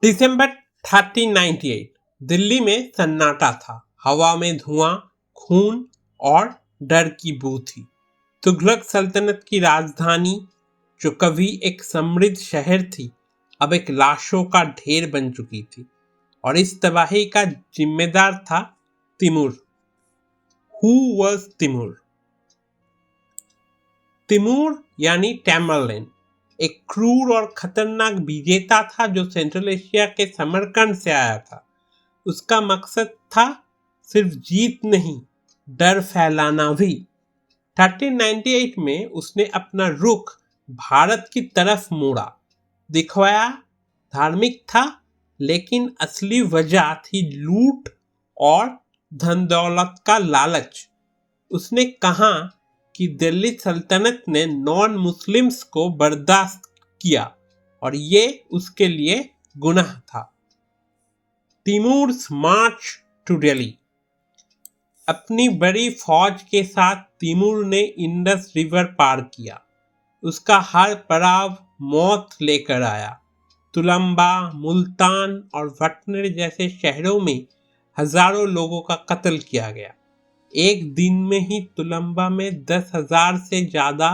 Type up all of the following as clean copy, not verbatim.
दिसंबर 1398 दिल्ली में सन्नाटा था। हवा में धुआं, खून और डर की बू थी। तुगलक सल्तनत की राजधानी, जो कभी एक समृद्ध शहर थी, अब एक लाशों का ढेर बन चुकी थी और इस तबाही का जिम्मेदार था Timur. Who was Timur? Timur यानी टैमरलिन एक क्रूर और खतरनाक विजेता था जो सेंट्रल एशिया के समरकंद से आया था। उसका मकसद था सिर्फ जीत नहीं, डर फैलाना भी। 1398 में उसने अपना रुख भारत की तरफ मोड़ा। दिखवाया धार्मिक था, लेकिन असली वजह थी लूट और धन दौलत का लालच। उसने कहा कि दिल्ली सल्तनत ने नॉन मुस्लिम्स को बर्दाश्त किया और ये उसके लिए गुनाह था। तिमूर्स मार्च टू दिल्ली। अपनी बड़ी फौज के साथ तिमूर ने इंडस रिवर पार किया। उसका हर पड़ाव मौत लेकर आया। तुलंबा, मुल्तान और भटनेर जैसे शहरों में हजारों लोगों का कत्ल किया गया। एक दिन में ही तुलंबा में 10,000 से ज्यादा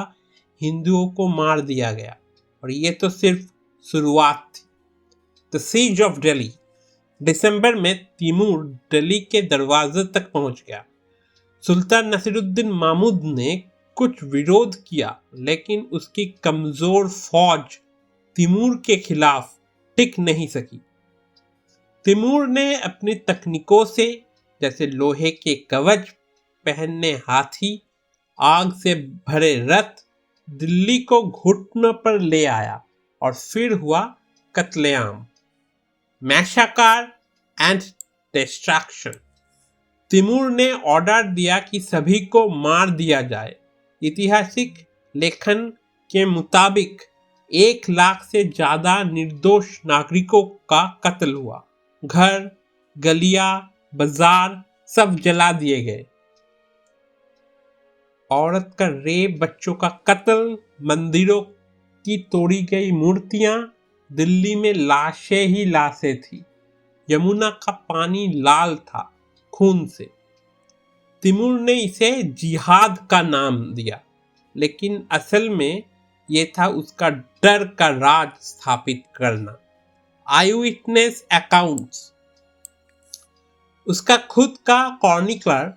हिंदुओं को मार दिया गया और ये तो सिर्फ शुरुआत थी। The siege of Delhi. दिसंबर में तिमूर दिल्ली के दरवाजे तक पहुंच गया। सुल्तान नसीरुद्दीन महमूद ने कुछ विरोध किया, लेकिन उसकी कमजोर फौज तिमूर के खिलाफ टिक नहीं सकी। तिमूर ने अपनी तकनीकों से, जैसे लोहे के कवच पहनने हाथी, आग से भरे रथ, दिल्ली को घुटनों पर ले आया और फिर हुआ कत्लेआम, मैसाकार एंड डिस्ट्रक्शन। तिमूर ने ऑर्डर दिया कि सभी को मार दिया जाए। ऐतिहासिक लेखन के मुताबिक 1 लाख से ज्यादा निर्दोष नागरिकों का कत्ल हुआ। घर, गलियां, बाजार सब जला दिए गए। औरत का रेप, बच्चों का कत्ल, मंदिरों की तोड़ी गई मूर्तियां, दिल्ली में लाशें ही लाशें थी। यमुना का पानी लाल था खून से। तिमूर ने इसे जिहाद का नाम दिया, लेकिन असल में ये था उसका डर का राज स्थापित करना। आई विटनेस अकाउंट्स। उसका खुद का क्रॉनिकलर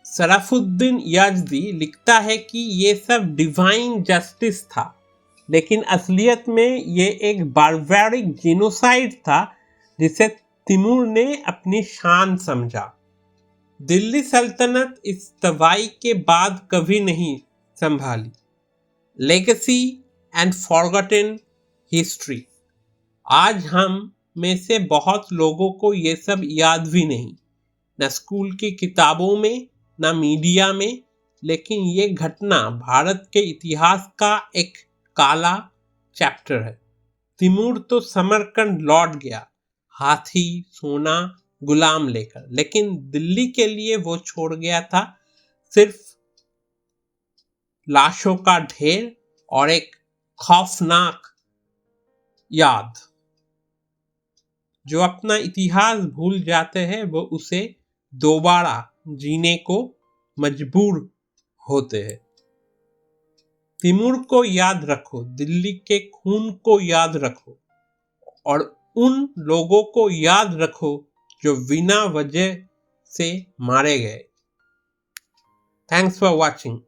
शराफुद्दीन याजदी लिखता है कि ये सब डिवाइन जस्टिस था, लेकिन असलियत में ये एक बारबेरिक जीनोसाइड था जिसे तिमूर ने अपनी शान समझा। दिल्ली सल्तनत इस तबाही के बाद कभी नहीं संभाली। Legacy and forgotten history. आज हम में से बहुत लोगों को ये सब याद भी नहीं, न स्कूल की किताबों में, न मीडिया में, लेकिन ये घटना भारत के इतिहास का एक काला चैप्टर है। तिमूर तो समरकंद लौट गया, हाथी, सोना, गुलाम लेकर, लेकिन दिल्ली के लिए वो छोड़ गया था सिर्फ लाशों का ढेर और एक खौफनाक याद। जो अपना इतिहास भूल जाते हैं वो उसे दोबारा जीने को मजबूर होते हैं। तिमूर को याद रखो, दिल्ली के खून को याद रखो और उन लोगों को याद रखो जो बिना वजह से मारे गए। Thanks for watching.